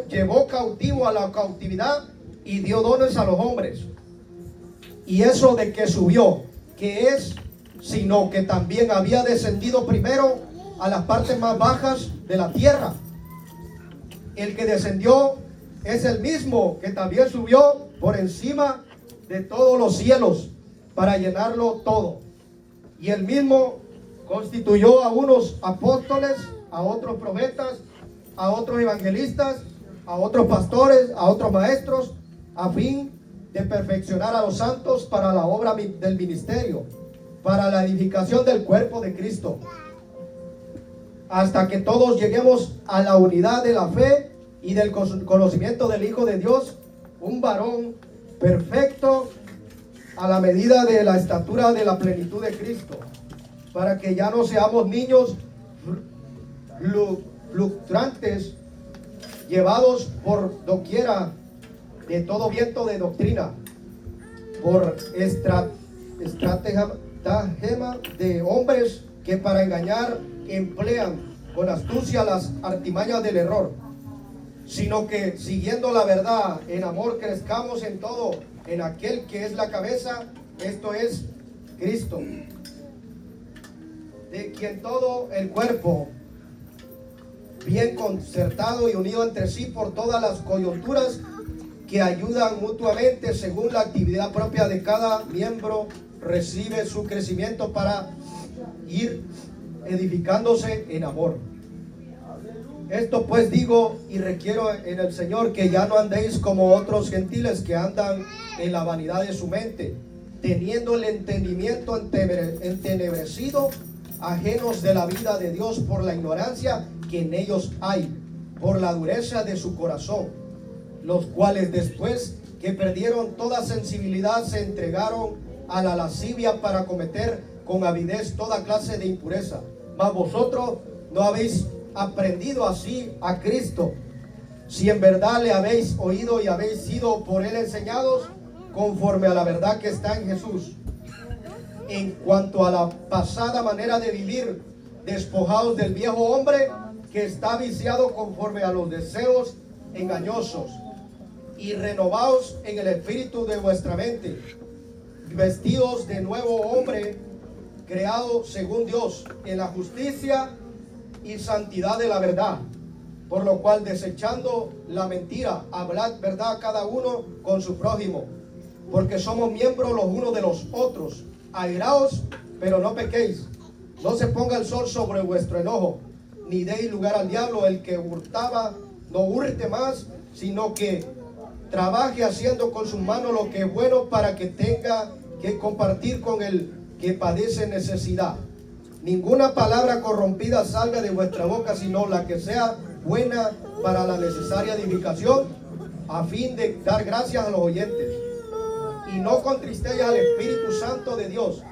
Speaker 1: llevó cautivo a la cautividad y dio dones a los hombres. Y eso de que subió, que es, sino que también había descendido primero a las partes más bajas de la tierra. El que descendió es el mismo que también subió por encima de todos los cielos para llenarlo todo. Y el mismo constituyó a unos apóstoles, a otros profetas, a otros evangelistas, a otros pastores, a otros maestros, a fin de perfeccionar a los santos para la obra del ministerio, para la edificación del cuerpo de Cristo, hasta que todos lleguemos a la unidad de la fe y del conocimiento del Hijo de Dios, un varón perfecto a la medida de la estatura de la plenitud de Cristo, para que ya no seamos niños fluctuantes, llevados por doquiera de todo viento de doctrina, por estratagema de hombres que para engañar emplean con astucia las artimañas del error, sino que siguiendo la verdad en amor crezcamos en todo en aquel que es la cabeza, esto es Cristo, de quien todo el cuerpo, bien concertado y unido entre sí por todas las coyunturas que ayudan mutuamente según la actividad propia de cada miembro, recibe su crecimiento para ir edificándose en amor. Esto pues digo y requiero en el Señor, que ya no andéis como otros gentiles que andan en la vanidad de su mente, teniendo el entendimiento entenebrecido, ajenos de la vida de Dios por la ignorancia que en ellos hay, por la dureza de su corazón, los cuales después que perdieron toda sensibilidad se entregaron a la lascivia para cometer con avidez toda clase de impureza. Mas vosotros no habéis aprendido así a Cristo, si en verdad le habéis oído y habéis sido por él enseñados conforme a la verdad que está en Jesús. En cuanto a la pasada manera de vivir, despojados del viejo hombre que está viciado conforme a los deseos engañosos, y renovaos en el espíritu de vuestra mente, vestidos de nuevo hombre, creado según Dios, en la justicia y santidad de la verdad. Por lo cual, desechando la mentira, hablad verdad cada uno con su prójimo, porque somos miembros los unos de los otros. Airaos, pero no pequéis. No se ponga el sol sobre vuestro enojo, ni deis lugar al diablo. El que hurtaba, no hurte más, sino que trabaje haciendo con sus manos lo que es bueno, para que tenga que compartir con el que padece necesidad. Ninguna palabra corrompida salga de vuestra boca, sino la que sea buena para la necesaria edificación, a fin de dar gracias a los oyentes. Y no contristéis al Espíritu Santo de Dios,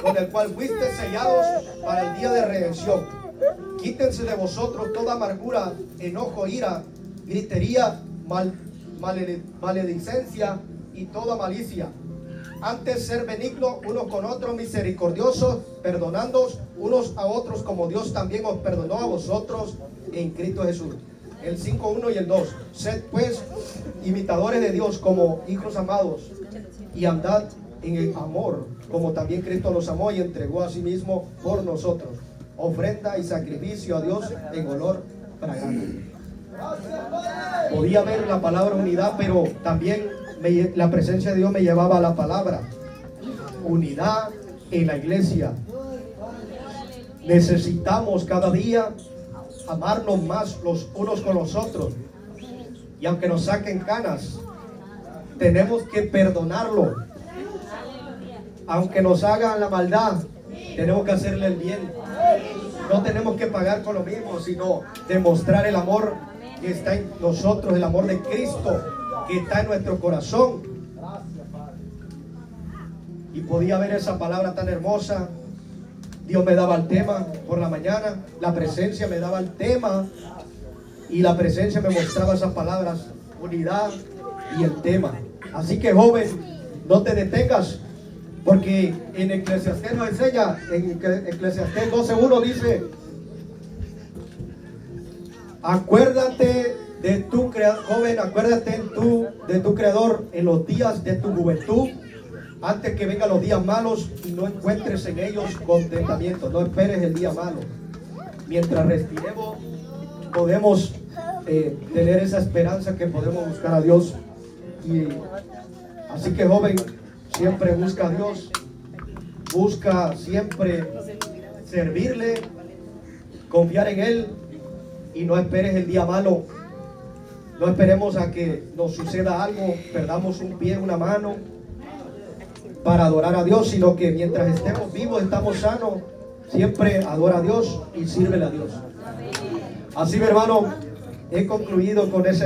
Speaker 1: con el cual fuisteis sellados para el día de redención. Quítense de vosotros toda amargura, enojo, ira, gritería, maledicencia y toda malicia. Antes ser benignos unos con otros, misericordiosos, perdonándoos unos a otros como Dios también os perdonó a vosotros en Cristo Jesús. El 5:1 y el 2. Sed pues imitadores de Dios como hijos amados, y andad en el amor, como también Cristo nos amó y entregó a sí mismo por nosotros, ofrenda y sacrificio a Dios en olor fragante. Podía ver la palabra unidad, pero también la presencia de Dios me llevaba a la palabra unidad en la iglesia. Necesitamos cada día amarnos más los unos con los otros, y aunque nos saquen canas, tenemos que perdonarlo. Aunque nos hagan la maldad, tenemos que hacerle el bien. No tenemos que pagar con lo mismo, sino demostrar el amor que está en nosotros, el amor de Cristo que está en nuestro corazón. Y podía ver esa palabra tan hermosa. Dios me daba el tema por la mañana, la presencia me daba el tema, y la presencia me mostraba esas palabras, unidad y el tema. Así que, joven, no te detengas, porque en Eclesiastés nos enseña, en Eclesiastés 12:1 dice: acuérdate de tu joven, acuérdate de tu Creador en los días de tu juventud, antes que vengan los días malos y no encuentres en ellos contentamiento. No esperes el día malo. Mientras respiremos, podemos tener esa esperanza que podemos buscar a Dios. Y así que, joven, siempre busca a Dios, busca siempre servirle, confiar en Él, y no esperes el día malo. No esperemos a que nos suceda algo, perdamos un pie, una mano para adorar a Dios, sino que mientras estemos vivos, estamos sanos, siempre adora a Dios y sírvele a Dios. Así, mi hermano, he concluido con ese